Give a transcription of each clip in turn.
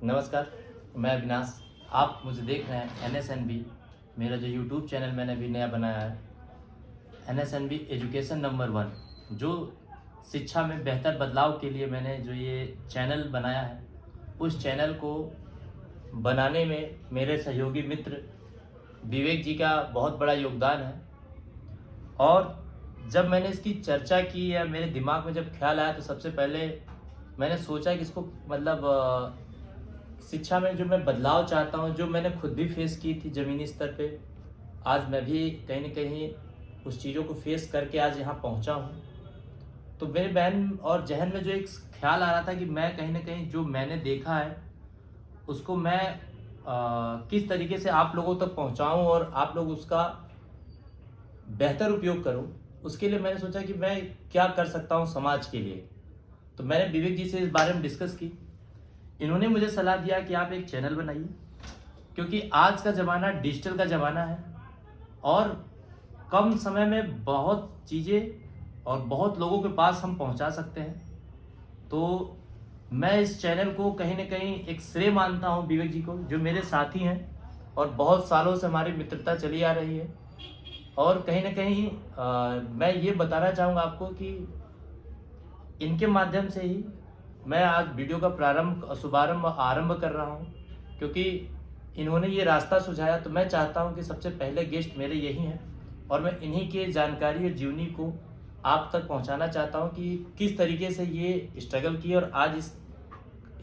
नमस्कार, मैं अविनाश। आप मुझे देख रहे हैं NSNB। मेरा जो यूट्यूब चैनल मैंने अभी नया बनाया है, NSNB एजुकेशन नंबर 1, जो शिक्षा में बेहतर बदलाव के लिए मैंने जो ये चैनल बनाया है, उस चैनल को बनाने में मेरे सहयोगी मित्र विवेक जी का बहुत बड़ा योगदान है। और जब मैंने इसकी चर्चा की या मेरे दिमाग में जब ख्याल आया, तो सबसे पहले मैंने सोचा कि इसको शिक्षा में जो मैं बदलाव चाहता हूँ, जो मैंने खुद भी फेस की थी ज़मीनी स्तर पे, आज मैं भी कहीं न कहीं उस चीज़ों को फेस करके आज यहाँ पहुँचा हूँ। तो मेरे बहन और ज़हन में जो एक ख़्याल आ रहा था कि मैं कहीं न कहीं जो मैंने देखा है, उसको मैं किस तरीके से आप लोगों तक पहुँचाऊँ और आप लोग उसका बेहतर उपयोग करो। उसके लिए मैंने सोचा कि मैं क्या कर सकता हूँ समाज के लिए। तो मैंने विवेक जी से इस बारे में डिस्कस की। इन्होंने मुझे सलाह दिया कि आप एक चैनल बनाइए, क्योंकि आज का ज़माना डिजिटल का ज़माना है और कम समय में बहुत चीज़ें और बहुत लोगों के पास हम पहुंचा सकते हैं। तो मैं इस चैनल को कहीं न कहीं एक श्रेय मानता हूं विवेक जी को, जो मेरे साथी हैं और बहुत सालों से हमारी मित्रता चली आ रही है। और कहीं न कहीं मैं ये बताना चाहूँगा आपको कि इनके माध्यम से ही मैं आज वीडियो का शुभारंभ आरंभ कर रहा हूँ, क्योंकि इन्होंने ये रास्ता सुझाया। तो मैं चाहता हूँ कि सबसे पहले गेस्ट मेरे यही हैं और मैं इन्हीं की जानकारी और जीवनी को आप तक पहुँचाना चाहता हूँ कि किस तरीके से ये स्ट्रगल किए और आज इस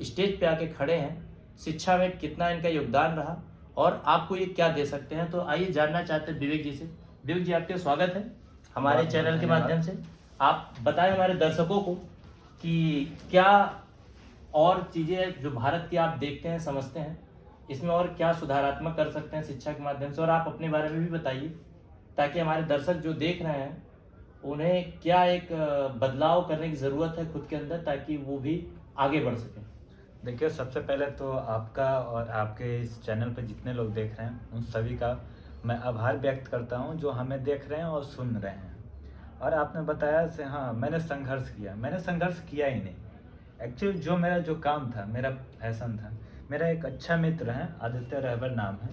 स्टेज पे आके खड़े हैं। शिक्षा में कितना इनका योगदान रहा और आपको ये क्या दे सकते हैं। तो आइए जानना चाहते हैं विवेक जी से। विवेक जी, आपका स्वागत है हमारे बहुत चैनल के धन्यवाद। माध्यम से। आप बताएं हमारे दर्शकों को कि क्या और चीज़ें जो भारत की आप देखते हैं, समझते हैं, इसमें और क्या सुधारात्मक कर सकते हैं शिक्षा के माध्यम से। और आप अपने बारे में भी बताइए, ताकि हमारे दर्शक जो देख रहे हैं उन्हें क्या एक बदलाव करने की ज़रूरत है खुद के अंदर, ताकि वो भी आगे बढ़ सकें। देखिए, सबसे पहले तो आपका और आपके इस चैनल पर जितने लोग देख रहे हैं उन सभी का मैं आभार व्यक्त करता हूं, जो हमें देख रहे हैं और सुन रहे हैं। और आपने बताया से हाँ, मैंने संघर्ष किया ही नहीं। एक्चुअली जो मेरा जो काम था, मेरा पैशन था, मेरा एक अच्छा मित्र है, आदित्य रहबर नाम है।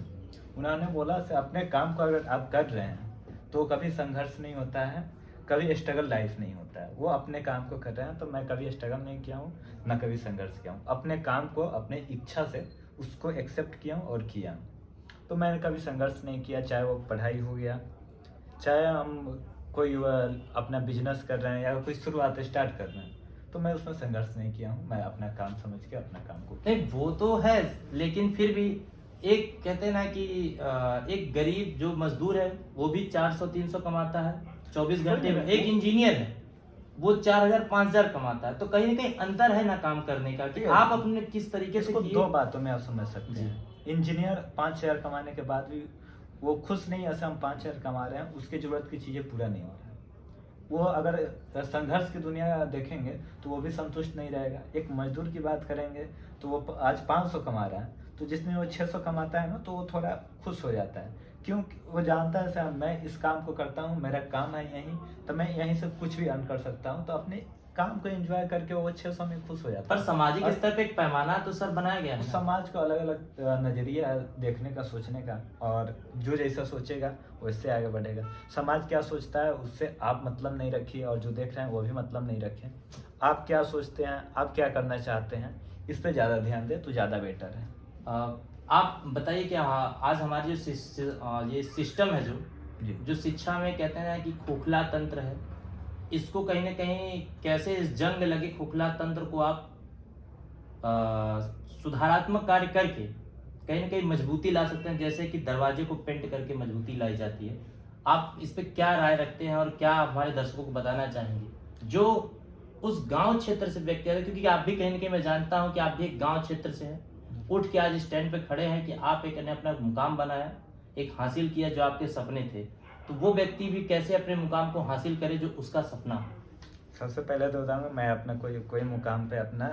उन्होंने बोला से अपने काम को अगर आप कर रहे हैं तो कभी संघर्ष नहीं होता है, कभी स्ट्रगल लाइफ नहीं होता है। वो अपने काम को कर रहे हैं, तो मैं कभी स्ट्रगल नहीं किया हूँ, ना कभी संघर्ष किया हूँ। अपने काम को अपने इच्छा से उसको एक्सेप्ट किया हूँ और किया हूँ। तो मैंने कभी संघर्ष नहीं किया, चाहे वो पढ़ाई हो गया, चाहे हम कोई अपना बिजनेस कर रहे हैं या कोई शुरुआत स्टार्ट कर रहे हैं, तो मैं उसमें संघर्ष नहीं किया हूँ। मैं अपना काम समझ के अपना काम को किया। नहीं, वो तो है, लेकिन फिर भी एक कहते हैं ना कि एक गरीब जो मजदूर है वो भी 400-300 कमाता है 24 घंटे में। एक इंजीनियर है, वो 4000-5000 कमाता है। तो कहीं ना कहीं अंतर है ना काम करने का, कि आप अपने किस तरीके से इसको किए। दो बातों में आप समझ सकते हैं। इंजीनियर 5000 कमाने के बाद भी वो खुश नहीं, ऐसे हम 5000 कमा रहे हैं, उसकी जरूरत की चीजें पूरा नहीं हो रहा है। वो अगर संघर्ष की दुनिया देखेंगे तो वो भी संतुष्ट नहीं रहेगा। एक मजदूर की बात करेंगे तो वो आज 500 कमा रहा है, तो जिसमें वो 600 कमाता है ना, तो वो थोड़ा खुश हो जाता है। क्यों? वो जानता है सर, मैं इस काम को करता हूँ, मेरा काम है यहीं, तो मैं यहीं से कुछ भी अर्न कर सकता हूँ। तो अपने काम को एंजॉय करके वो 600 में खुश हो जाता पर है। सामाजिक और स्तर पे एक पैमाना तो सर बनाया गया है ना। समाज को अलग अलग नजरिया है देखने का, सोचने का, और जो जैसा सोचेगा वैसे आगे बढ़ेगा। समाज क्या सोचता है उससे आप मतलब नहीं रखिए, और जो देख रहे हैं वो भी मतलब नहीं रखें। आप क्या सोचते हैं, आप क्या करना चाहते हैं, इस पे ज़्यादा ध्यान दें तो ज़्यादा बेटर है। आप बताइए कि आज हमारी ये सिस्टम है, जो शिक्षा में कहते हैं ना कि खोखला तंत्र है, इसको कहीं ना कहीं कैसे इस जंग लगे खोखला तंत्र को आप सुधारात्मक कार्य करके कहीं ना कहीं मजबूती ला सकते हैं, जैसे कि दरवाजे को पेंट करके मजबूती लाई जाती है। आप इस पे क्या राय रखते हैं और क्या हमारे दर्शकों को बताना चाहेंगे जो उस गांव क्षेत्र से व्यक्ति है, क्योंकि आप भी कहीं ना कहीं, मैं जानता हूं कि आप भी एक गांव क्षेत्र से हैं, उठ के आज स्टैंड पे खड़े हैं कि आप एक ने अपना मुकाम बनाया, एक हासिल किया जो आपके सपने थे। तो वो व्यक्ति भी कैसे अपने मुकाम को हासिल करे जो उसका सपना हो। सबसे पहले तो बताऊंगा, मैं अपना कोई मुकाम पे अपना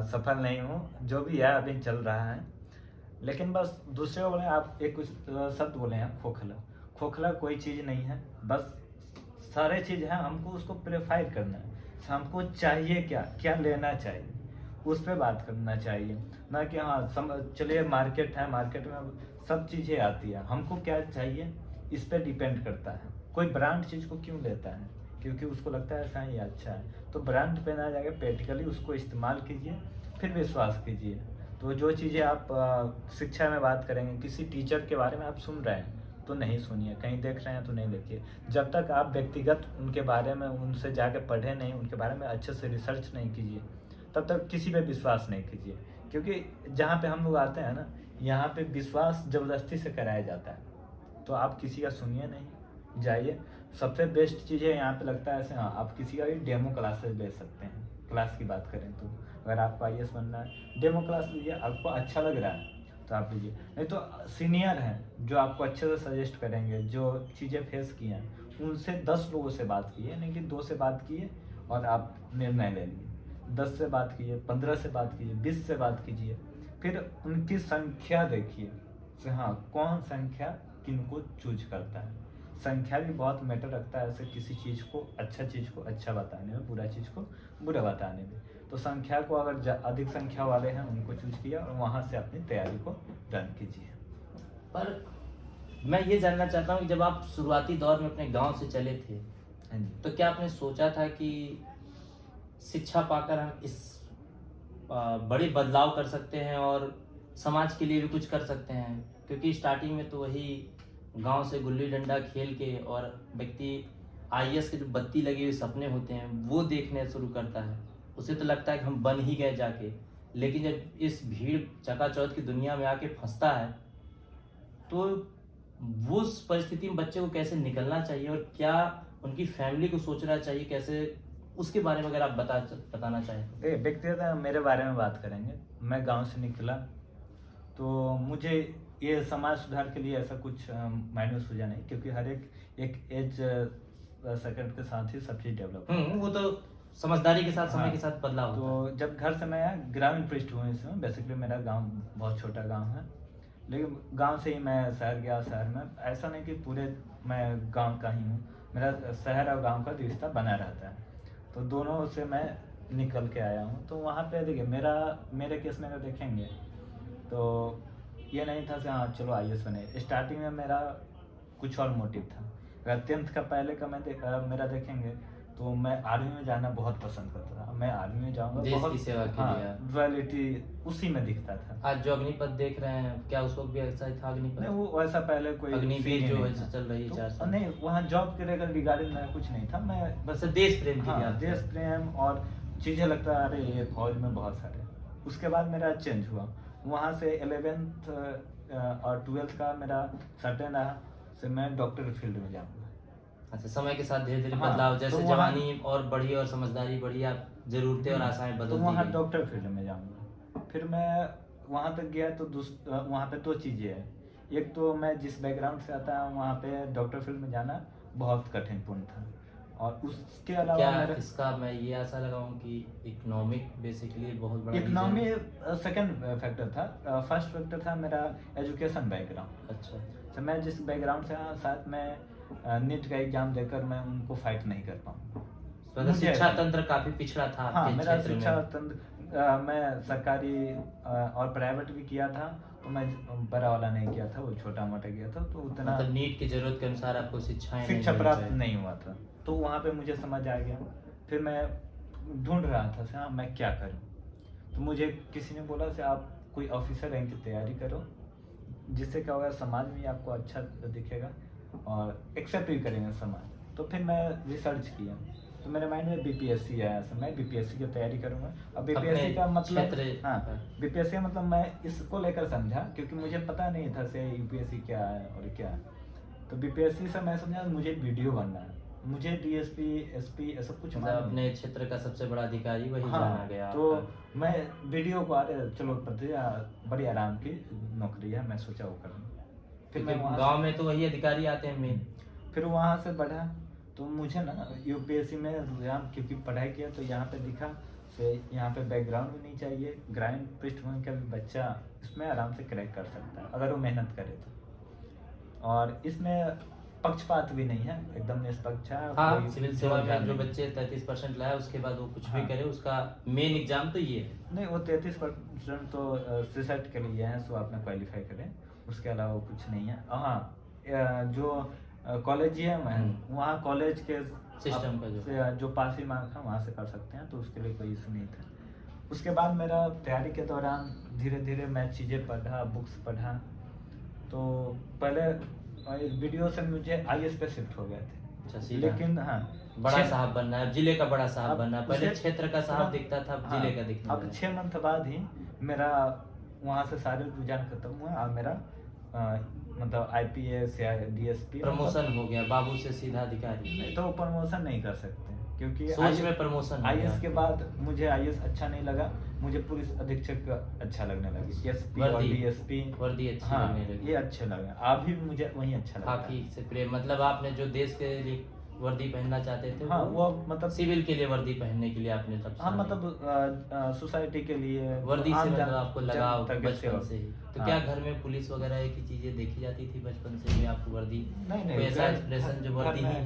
सफल नहीं हूँ। जो भी है अभी चल रहा है, लेकिन बस दूसरे को बोले, आप एक कुछ शब्द बोले हैं खोखला। खोखला कोई चीज़ नहीं है, बस सारे चीज़ है, हमको उसको प्रेफाइड करना है। हमको चाहिए क्या क्या लेना चाहिए, उस पे बात करना चाहिए, ना कि हाँ चलिए मार्केट है, मार्केट में सब चीज़ें आती है, हमको क्या चाहिए इस पे डिपेंड करता है। कोई ब्रांड चीज़ को क्यों लेता है, क्योंकि उसको लगता है ऐसा ही अच्छा है, तो ब्रांड पे ना जाकर प्रैक्टिकली उसको इस्तेमाल कीजिए, फिर विश्वास कीजिए। तो जो चीज़ें आप शिक्षा में बात करेंगे, किसी टीचर के बारे में आप सुन रहे हैं तो नहीं सुनिए, कहीं देख रहे हैं तो नहीं देखिए। जब तक आप व्यक्तिगत उनके बारे में उनसे जाके पढ़े नहीं, उनके बारे में अच्छे से रिसर्च नहीं कीजिए, तब तक किसी पे विश्वास नहीं कीजिए। क्योंकि जहाँ पे हम लोग आते हैं ना, यहाँ पे विश्वास ज़बरदस्ती से कराया जाता है, तो आप किसी का सुनिए नहीं, जाइए। सबसे बेस्ट चीज़ है यहाँ पे लगता है ऐसे, हाँ आप किसी का भी डेमो क्लासेस ले सकते हैं। क्लास की बात करें तो अगर आपको IAS बनना है, डेमो क्लास लीजिए, आपको अच्छा लग रहा है तो आप लीजिए, नहीं तो सीनियर हैं जो आपको अच्छे से सजेस्ट करेंगे, जो चीज़ें फेस की हैं उनसे 10 लोगों से बात कीजिए, नहीं कि 2 से बात किए और आप निर्णय ले लिए। 10 से बात कीजिए, 15 से बात कीजिए, 20 से बात कीजिए, फिर उनकी संख्या देखिए कि हाँ कौन संख्या किनको चूज करता है। संख्या भी बहुत मैटर रखता है ऐसे किसी चीज़ को अच्छा बताने में, बुरा चीज़ को बुरा बताने में। तो संख्या को अगर अधिक संख्या वाले हैं उनको चूज किया और वहाँ से अपनी तैयारी को रन कीजिए। पर मैं ये जानना चाहता हूँ कि जब आप शुरुआती दौर में अपने गांव से चले थे, हाँ जी। तो क्या आपने सोचा था कि शिक्षा पाकर हम इस बड़े बदलाव कर सकते हैं और समाज के लिए भी कुछ कर सकते हैं? क्योंकि स्टार्टिंग में तो वही गांव से गुल्ली डंडा खेल के और व्यक्ति IAS के जो बत्ती लगी हुई सपने होते हैं वो देखने शुरू करता है, उसे तो लगता है कि हम बन ही गए जाके। लेकिन जब इस भीड़ चकाचौंध की दुनिया में आके फंसता है तो वो उस परिस्थिति में बच्चे को कैसे निकलना चाहिए और क्या उनकी फैमिली को सोचना चाहिए, कैसे, उसके बारे में अगर आप बताना चाहें तो। देखिए व्यक्तिगत मेरे बारे में बात करेंगे, मैं गांव से निकला तो मुझे ये समाज सुधार के लिए ऐसा कुछ मायने सूझा नहीं, क्योंकि हर एक एज सेकंड के साथ ही सब चीज़ डेवलप होती है। वो तो समझदारी के साथ, समय हाँ, के साथ बदलाव होता है। तो जब घर से मैं आया, ग्रामीण पृष्ठभूमि से हूँ, बेसिकली मेरा गांव बहुत छोटा गांव है, लेकिन गांव से ही मैं शहर गया। शहर में ऐसा नहीं कि पूरे मैं गांव का ही हूँ, मेरा शहर और गांव का रिश्ता बना रहता है, तो दोनों से मैं निकल के आया हूँ। तो वहाँ पे देखिए मेरे केस में अगर देखेंगे तो ये नहीं था कि हाँ चलो IAS बने। स्टार्टिंग में मेरा कुछ और मोटिव था। अगर 10th का पहले का मेरा देखेंगे तो मैं आर्मी में जाना बहुत पसंद करता था, मैं आर्मी में जाऊंगा, देश बहुत की सेवा के हाँ लिए। रॉयल्टी उसी में दिखता था। आज जो अग्निपथ देख रहे हैं, क्या उस वक्त भी ऐसा ही था अग्निपथ? नहीं, वो वैसा पहले कोई अग्निवीर सीन ही जो नहीं है था। चल रही है तो 4 साल। नहीं, वहाँ जॉब के रिगार्डिंग में कुछ नहीं था, मैं बस देश प्रेम के लिए हाँ आप थे। देश प्रेम और चीज़ें लगता है अरे ये फौज में बहुत सारे। उसके बाद मेरा चेंज हुआ, वहाँ से 11th और 12th का मेरा सर्टेन रहा से मैं डॉक्टर फील्ड में जाऊँगा। अच्छा, समय के साथ धीरे धीरे हाँ, बदलाव, जैसे तो वहाँ- जवानी और बढ़ी और समझदारी बढ़ी, आप जरूरतें और आशाएं तो बदलती वहाँ गई। डॉक्टर फील्ड में जाऊँगा। फिर मैं वहाँ तक गया तो वहाँ पे 2 चीज़ें हैं। एक तो मैं जिस बैकग्राउंड से आता हूँ वहाँ पे डॉक्टर फील्ड में जाना बहुत कठिनपूर्ण था, और उसके अलावा क्या मेरा इसका मैं ये आशा लगाऊं कि इकोनॉमिक बेसिकली बहुत बड़ा इकोनॉमी reason- सेकंड फैक्टर था। फर्स्ट फैक्टर था मेरा एजुकेशन बैकग्राउंड। अच्छा, तो मैं जिस बैकग्राउंड से आया, शायद मैं नीट का एग्जाम देकर मैं उनको फाइट नहीं कर पाऊँ। मतलब मुझे शिक्षा ऐसा- तंत्र काफी पिछड़ा था हाँ, आपके मेरा क्षेत्र शिक्षा में। तंत्र मैं सरकारी और प्राइवेट भी किया था, तो मैं बड़ा वाला नहीं किया था, वो छोटा मोटा किया था, तो उतना मतलब नीट की जरूरत के अनुसार आपको शिक्षाएं नहीं शिक्षा मिल प्राप्त पाई। नहीं हुआ था। तो वहाँ पे मुझे समझ आ गया। फिर मैं ढूंढ रहा था से हाँ मैं क्या करूँ, तो मुझे किसी ने बोला से आप कोई ऑफिसर रैंक की तैयारी करो, जिससे क्या होगा समाज में आपको अच्छा दिखेगा और एक्सेप्ट भी करेंगे समाज। तो फिर मैं रिसर्च किया, तो मेरे माइंड में BPSC आया, तो मैं BPSC की तैयारी करूँगा। अब BPSC का मतलब हाँ BPSC का मतलब मैं इसको लेकर समझा, क्योंकि मुझे पता नहीं था से UPSC क्या है और क्या है। तो BPSC से मैं समझा मुझे वीडियो बनना है, मुझे DSP SP ऐसा कुछ मतलब मालूम नहीं। अपने क्षेत्र का सबसे बड़ा अधिकारी वही हाँ, जाना गया तो आपका। मैं वीडियो को चलो बड़ी आराम की नौकरी है, मैं सोचा वो करूँगा। फिर मैं क्योंकि वहाँ गांव में तो वही अधिकारी आते हैं मेन। फिर वहाँ से बढ़ा, तो मुझे ना UPSC में रुझान, क्योंकि पढ़ाई किया तो यहाँ पे दिखा से यहाँ पे बैकग्राउंड भी नहीं चाहिए, ग्रामीण पृष्ठभूमि का भी बच्चा इसमें आराम से क्रैक कर सकता है अगर वो मेहनत करे तो। और इसमें पक्षपात भी नहीं है, एकदम निष्पक्ष है। हाँ, कोई सिविल सेवा में जोर-जान जो नहीं। बच्चे 33% लाए उसके बाद वो कुछ भी हाँ। करे, उसका मेन एग्जाम तो ये है। नहीं, वो 33% तो सीसेट के लिए है, सो आपने क्वालिफाई करें, उसके अलावा कुछ नहीं है। हाँ, जो कॉलेजियम है, वहाँ कॉलेज के सिस्टम का जो पासिंग मार्क है वहाँ से कर सकते हैं, तो उसके लिए कोई इशू नहीं था। उसके बाद मेरा तैयारी के दौरान धीरे धीरे मैं चीज़ें पढ़ा, बुक्स पढ़ा। तो पहले वीडियो से मुझे आईएएस पे शिफ्ट हो गए थे, अच्छा, सीधा लेकिन हाँ, बड़ा साहब बनना है, जिले का बड़ा साहब अब बनना है। पहले उसे क्षेत्र का साहब तुरंत- दिखता था, अब हाँ, जिले का दिखने अब लगा। 6 मंथ बाद ही मेरा वहाँ से सारे रुझान खत्म हुआ और मेरा मतलब आईपीएस या डीएसपी प्रमोशन हो गया, बाबू से सीधा अधिकारी। नहीं, तो वो प्रमोशन नहीं कर सकते, क्योंकि सोच में प्रमोशन हो आईएएस गया। के बाद मुझे आईएएस अच्छा नहीं लगा, मुझे पुलिस अधीक्षक अच्छा लगने लगा, एसपी और वर्दी डीएसपी। वर्दी अच्छी हाँ, लगने लगी। ये अच्छे लगे, अभी मुझे वही अच्छा लगता है। खाकी से प्रेम, मतलब आपने जो देश के लिए वर्दी पहनना चाहते थे, हाँ, वो मतलब सिविल के लिए वर्दी पहनने के लिए आपने तब हाँ, से मतलब सोसाइटी के लिए वर्दी से मतलब आपको लगाव जनता के बचपन सेवा। से ही। तो हाँ। क्या घर में पुलिस वगैरह की चीजें देखी जाती थी बचपन से ही आपको वर्दी? नहीं कोई नहीं, ऐसा एक्सप्रेशन जो वर्दी ही?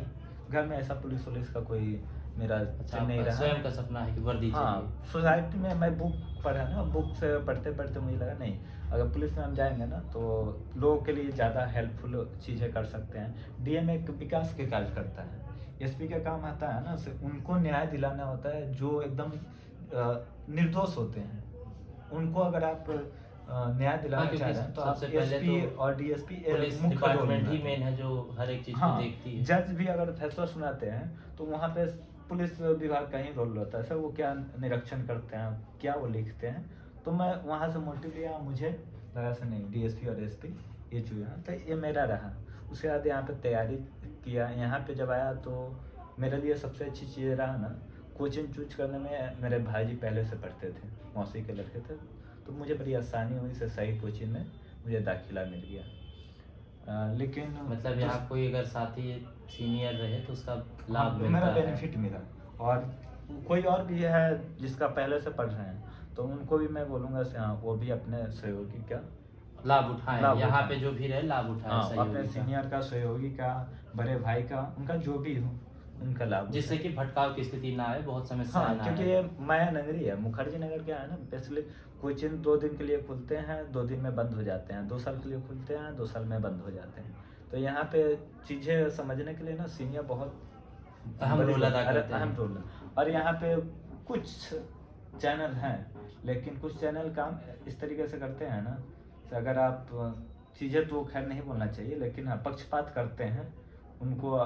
घर में ऐसा पुलिस का कोई मेरा अच्छा, नहीं आपका रहा। स्वयं का सपना है कि वर्दी हाँ, चाहिए। सोसाइटी में मैं बुक पढ़ा ना, बुक से पढ़ते पढ़ते मुझे लगा नहीं, अगर पुलिस में हम जाएंगे ना तो लोगों के लिए ज़्यादा हेल्पफुल चीज़ें कर सकते हैं। डीएम एक विकास के कार्य करता है, एसपी का काम आता है ना, उनको न्याय दिलाना होता है, जो एकदम निर्दोष होते हैं उनको अगर आप न्याय दिलाना क्योंकि चाह रहे हैं तो आप सबसे पहले एसपी तो और डीएसपी पुलिस मुख्य रोल डिपार्टमेंट ही निभाते मेन हैं। है जो हर एक चीज को हाँ, देखती है। जज भी अगर फैसला सुनाते हैं तो वहाँ पे पुलिस विभाग का ही रोल रहता है। सर, वो क्या निरीक्षण करते हैं, क्या वो लिखते हैं, तो मैं वहाँ से मोटिव लिया, मुझे लगा से नहीं, डीएसपी और एसपी ये चुना, तो ये मेरा रहा। उसके बाद यहाँ पे तैयारी किया, यहाँ पे जब आया तो मेरे लिए सबसे अच्छी चीज़ रहा ना, कोचिंग चूज करने में मेरे भाई जी पहले से पढ़ते थे, मौसी के लड़के थे, तो मुझे बड़ी आसानी हुई से सही कोचिंग में मुझे दाखिला मिल गया। लेकिन मतलब यहाँ कोई अगर साथी सीनियर रहे तो उसका लाभ मिलता मेरा है। बेनिफिट मिला। और कोई और भी है जिसका पहले से पढ़ रहे हैं तो उनको भी मैं बोलूँगा से हाँ, वो भी अपने सहयोगी का लाभ उठाएं, लाभ यहाँ उठाएं। पे जो भी रहे लाभ उठाएं, हाँ, सहयोगी अपने का। सीनियर का, सहयोगी का, बड़े भाई का, उनका जो भी हो उनका लाभ जिससे उठाएं। कि भटकाव की स्थिति ना आए, बहुत समस्या हाँ, ना क्योंकि आए। ये माया नगरी है, मुखर्जी नगर क्या है ना, बेसिकली कोचिंग 2 दिन के लिए खुलते हैं, 2 दिन में बंद हो जाते हैं, 2 साल के लिए खुलते हैं, 2 साल में बंद हो जाते हैं। तो यहाँ पे चीज़ें समझने के लिए ना सीनियर बहुत अहम रोल अदा करते हैं। अहम रोल है। और यहाँ पे कुछ चैनल हैं, लेकिन कुछ चैनल काम इस तरीके से करते हैं ना, कि अगर आप चीज़ें तो खैर नहीं बोलना चाहिए, लेकिन हाँ, पक्षपात करते हैं उनको।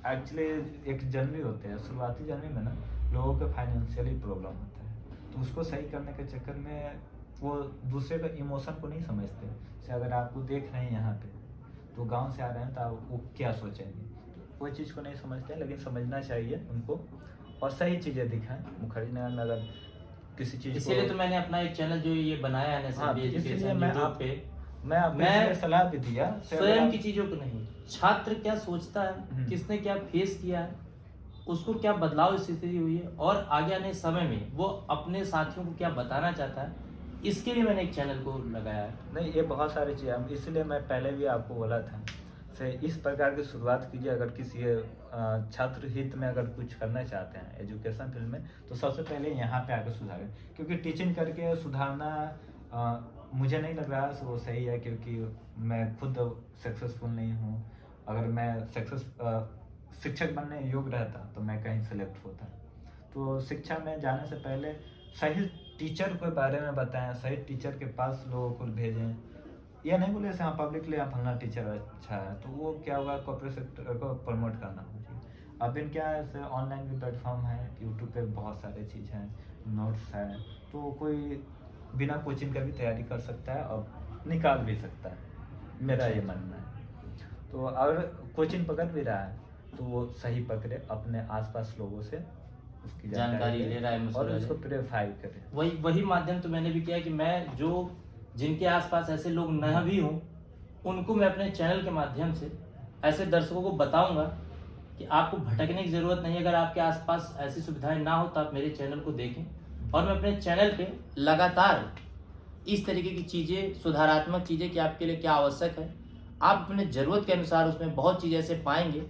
एक्चुअली एक जनवरी होते हैं, शुरुआती जनवरी में ना लोगों के फाइनेंशियली प्रॉब्लम होता है, तो उसको सही करने के चक्कर में वो दूसरे का इमोशन को नहीं समझते। जैसे अगर आपको देख रहे हैं यहाँ पे, तो गांव से आ रहे हैं, तो आप वो क्या सोचेंगे, वो चीज़ को नहीं समझते हैं, लेकिन समझना चाहिए उनको और सही चीज़ें दिखाएं। मुखर्जी नगर में अगर किसी चीज़ इसीलिए तो मैंने अपना एक चैनल जो ये बनाया है हाँ, NSMB इसलिए एजुकेशन मैं यूट्यूब आप पे। मैं आपको मैं इसलिए सलाह भी दिया स्वयं की चीजों को नहीं, छात्र क्या सोचता है, हम्म। किसने क्या फेस किया है, उसको क्या बदलाव स्थिति हुई है और आगे आने समय में वो अपने साथियों को क्या बताना चाहता है, इसके लिए मैंने एक चैनल को लगाया है। नहीं, ये बहुत सारी चीज़ें, इसलिए मैं पहले भी आपको बोला था से इस प्रकार की शुरुआत कीजिए। अगर किसी छात्र हित में अगर कुछ करना चाहते हैं एजुकेशन फील्ड में, तो सबसे पहले यहाँ पे आकर सुधारें, क्योंकि टीचिंग करके सुधारना मुझे नहीं लग रहा वो सही है, क्योंकि मैं खुद सक्सेसफुल नहीं हूँ। अगर मैं शिक्षक बनने योग्य रहता तो मैं कहीं सेलेक्ट होता। तो शिक्षा में जाने से पहले सही टीचर के बारे में बताएं, सही टीचर के पास लोगों को भेजें। ये नहीं बोले हाँ पब्लिकली आप फलना टीचर अच्छा है, तो वो क्या होगा, कॉर्पोरेट सेक्टर को प्रमोट करना होगी। अब इन क्या है, ऑनलाइन भी प्लेटफॉर्म है, यूट्यूब पे बहुत सारे चीज़ हैं, नोट्स हैं, तो कोई बिना कोचिंग का भी तैयारी कर सकता है और निकाल भी सकता है, मेरा ये मानना है। तो अगर कोचिंग पकड़ भी रहा है तो वो सही पकड़े, अपने आसपास लोगों से उसकी जानकारी ले रहा है, और मशवरा उसको ले। प्रेफाई करे। वही माध्यम तो मैंने भी किया कि मैं जो जिनके आसपास ऐसे लोग न भी हों, उनको मैं अपने चैनल के माध्यम से ऐसे दर्शकों को बताऊंगा कि आपको भटकने की ज़रूरत नहीं है। अगर आपके आसपास ऐसी सुविधाएं ना हो तो आप मेरे चैनल को देखें, और मैं अपने चैनल पे लगातार इस तरीके की चीज़ें, सुधारात्मक चीज़ें कि आपके लिए क्या आवश्यक है, आप अपने ज़रूरत के अनुसार उसमें बहुत चीज़ ऐसे पाएँगे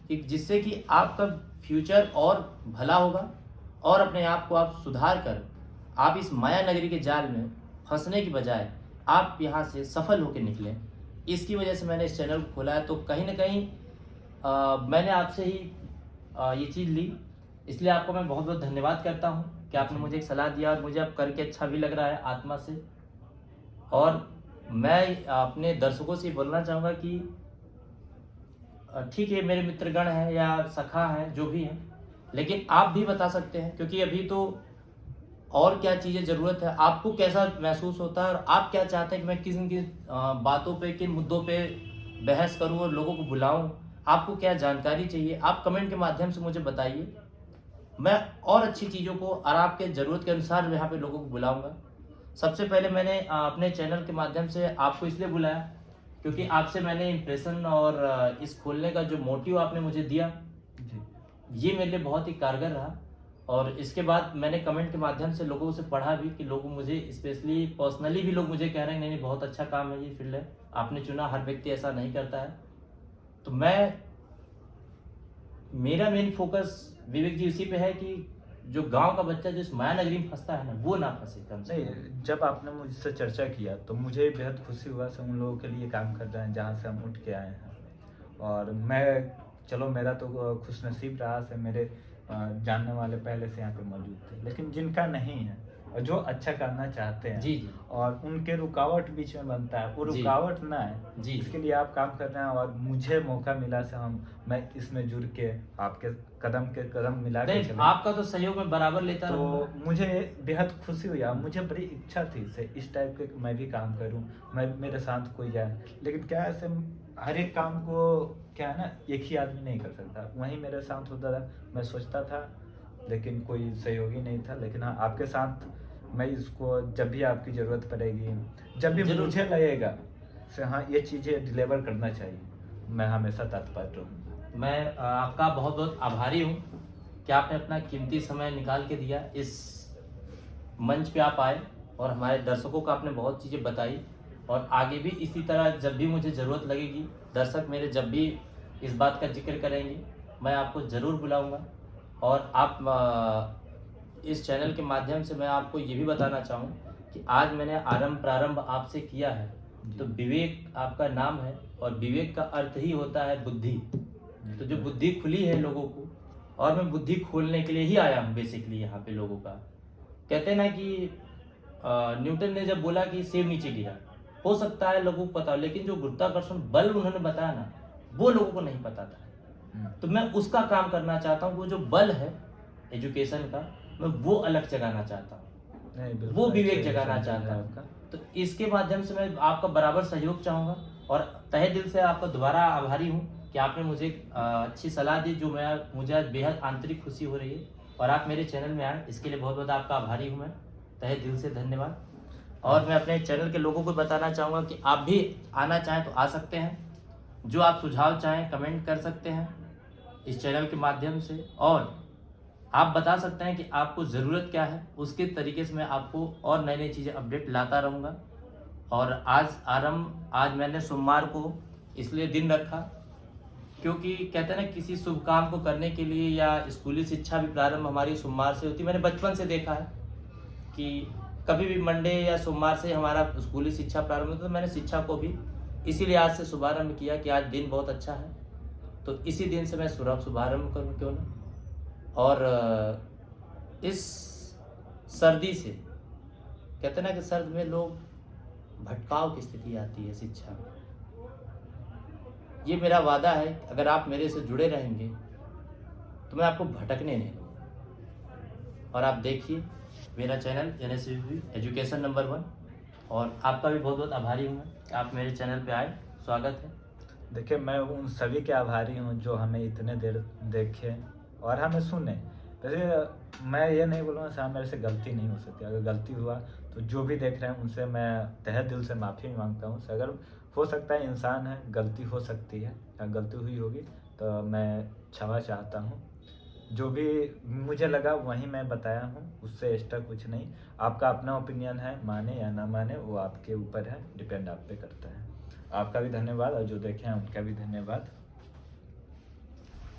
कि जिससे कि आपका फ्यूचर और भला होगा और अपने आप को आप सुधार कर आप इस माया नगरी के जाल में फँसने की बजाय आप यहाँ से सफल होके निकलें। इसकी वजह से मैंने इस चैनल को खोला है, तो कहीं न कहीं मैंने आपसे ही ये चीज़ ली, इसलिए आपको मैं बहुत-बहुत धन्यवाद करता हूँ कि आपने मुझे एक सलाह दिया और मुझे अब करके अच्छा भी लग रहा है आत्मा से। और मैं अपने दर्शकों से बोलना चाहूँगा कि ठीक है मेरे मित्रगण हैं या सखा हैं, जो भी हैं, लेकिन आप भी बता सकते हैं क्योंकि अभी तो और क्या चीज़ें ज़रूरत है, आपको कैसा महसूस होता है और आप क्या चाहते हैं कि मैं किन-किन बातों पे, किन मुद्दों पे बहस करूँ और लोगों को बुलाऊँ? आपको क्या जानकारी चाहिए? आप कमेंट के माध्यम से मुझे बताइए। मैं और अच्छी चीज़ों को और आपके ज़रूरत के अनुसार यहाँ पे लोगों को बुलाऊँगा। सबसे पहले मैंने अपने चैनल के माध्यम से आपको इसलिए बुलाया क्योंकि आपसे मैंने इम्प्रेशन और इस खोलने का जो मोटिव आपने मुझे दिया, जी। ये मेरे लिए बहुत ही कारगर रहा। और इसके बाद मैंने कमेंट के माध्यम से लोगों से पढ़ा भी कि लोग मुझे स्पेशली पर्सनली भी लोग मुझे कह रहे हैं नहीं नहीं बहुत अच्छा काम है, ये फील्ड है आपने चुना, हर व्यक्ति ऐसा नहीं करता है। तो मेरा मेन फोकस विवेक जी उसी पे है कि जो गांव का बच्चा जो इस माया नगरी में फंसता है ना, वो ना फंसे कम से कम। नहीं, जब आपने मुझसे चर्चा किया तो मुझे बेहद खुशी हुआ से उन लोगों के लिए काम कर रहे हैं जहाँ से हम उठ के आए हैं। और मैं चलो मेरा तो खुशनसीब रहा से मेरे जानने वाले पहले से यहाँ पे मौजूद थे, लेकिन जिनका नहीं है और जो अच्छा करना चाहते हैं जी जी और उनके रुकावट बीच में बनता है, वो जी रुकावट ना है, जी इसके लिए आप काम कर रहे हैं। और मुझे मौका मिला से मैं इसमें जुड़ के आपके कदम के कदम मिला के नहीं, चले, आपका तो सहयोग मैं बराबर लेता तो रहूंगा। मुझे बेहद खुशी हुई। और मुझे बड़ी इच्छा थी से इस टाइप के मैं भी काम करूं, मैं मेरे साथ कोई जाए, लेकिन क्या है ऐसे हर एक काम को क्या है ना एक ही आदमी नहीं कर सकता। वहीं मेरे साथ होता था, मैं सोचता था लेकिन कोई सहयोगी नहीं था। लेकिन हाँ, आपके साथ मैं इसको जब भी आपकी ज़रूरत पड़ेगी, जब भी जरूर। मुझे लगेगा से हाँ ये चीज़ें डिलीवर करना चाहिए, मैं हमेशा तत्पर रहूँगा। मैं आपका बहुत बहुत आभारी हूँ कि आपने अपना कीमती समय निकाल के दिया, इस मंच पे आप आए और हमारे दर्शकों को आपने बहुत चीज़ें बताई। और आगे भी इसी तरह जब भी मुझे ज़रूरत लगेगी, दर्शक मेरे जब भी इस बात का जिक्र करेंगे, मैं आपको ज़रूर बुलाऊंगा। और आप इस चैनल के माध्यम से मैं आपको ये भी बताना चाहूँ कि आज मैंने प्रारंभ आपसे किया है, तो विवेक आपका नाम है और विवेक का अर्थ ही होता है बुद्धि। तो जो बुद्धि खुली है लोगों को, और मैं बुद्धि खोलने के लिए ही आया हूँ बेसिकली यहाँ पे लोगों का। कहते हैं ना कि न्यूटन ने जब बोला कि सेब नीचे गिरा, हो सकता है लोगों को पता हो, लेकिन जो गुरुत्वाकर्षण बल उन्होंने बताया ना, वो लोगों को नहीं पता था। तो मैं उसका काम करना चाहता हूँ, वो जो बल है एजुकेशन का, मैं वो अलग जगाना चाहता हूँ, वो विवेक जगाना चाहता हूँ। तो इसके माध्यम से मैं आपका बराबर सहयोग चाहूँगा और तहे दिल से आपका दोबारा आभारी हूँ कि आपने मुझे अच्छी सलाह दी, जो मुझे आज बेहद आंतरिक खुशी हो रही है। और आप मेरे चैनल में आए, इसके लिए बहुत बहुत आपका आभारी हूँ मैं, तहे दिल से धन्यवाद। और मैं अपने चैनल के लोगों को बताना चाहूँगा कि आप भी आना चाहें तो आ सकते हैं, जो आप सुझाव चाहें कमेंट कर सकते हैं इस चैनल के माध्यम से, और आप बता सकते हैं कि आपको ज़रूरत क्या है, उसके तरीके से मैं आपको और नई नई चीज़ें अपडेट लाता रहूँगा। और आज मैंने सोमवार को इसलिए दिन रखा क्योंकि कहते हैं ना किसी शुभ काम को करने के लिए, या स्कूली शिक्षा भी प्रारंभ हमारी सोमवार से होती है। मैंने बचपन से देखा है कि कभी भी मंडे या सोमवार से हमारा स्कूली शिक्षा प्रारंभ होता है। तो मैंने शिक्षा को भी इसीलिए आज से शुभारंभ किया कि आज दिन बहुत अच्छा है, तो इसी दिन से मैं शुभारंभ करूँ क्यों ना। और इस सर्दी से कहते हैं ना कि सर्द में लोग भटकाव की स्थिति आती है शिक्षा में। ये मेरा वादा है, अगर आप मेरे से जुड़े रहेंगे तो मैं आपको भटकने नहीं दूँगा। और आप देखिए मेरा चैनल NSVP एजुकेशन नंबर 1, और आपका भी बहुत बहुत आभारी हूँ मैं, आप मेरे चैनल पे आए, स्वागत है। देखिए, मैं उन सभी के आभारी हूँ जो हमें इतने देर देखे और हमें सुने। वैसे मैं ये नहीं बोलूँगा साहब मेरे से गलती नहीं हो सकती, अगर गलती हुआ तो जो भी देख रहे हैं उनसे मैं तहे दिल से माफ़ी मांगता हूँ। अगर हो सकता है इंसान है, गलती हो सकती है, अगर गलती हुई होगी तो मैं क्षमा चाहता हूँ। जो भी मुझे लगा वही मैं बताया हूँ, उससे एक्स्ट्रा कुछ नहीं। आपका अपना ओपिनियन है, माने या ना माने वो आपके ऊपर है, डिपेंड आप पे करता है। आपका भी धन्यवाद और जो देखे हैं उनका भी धन्यवाद।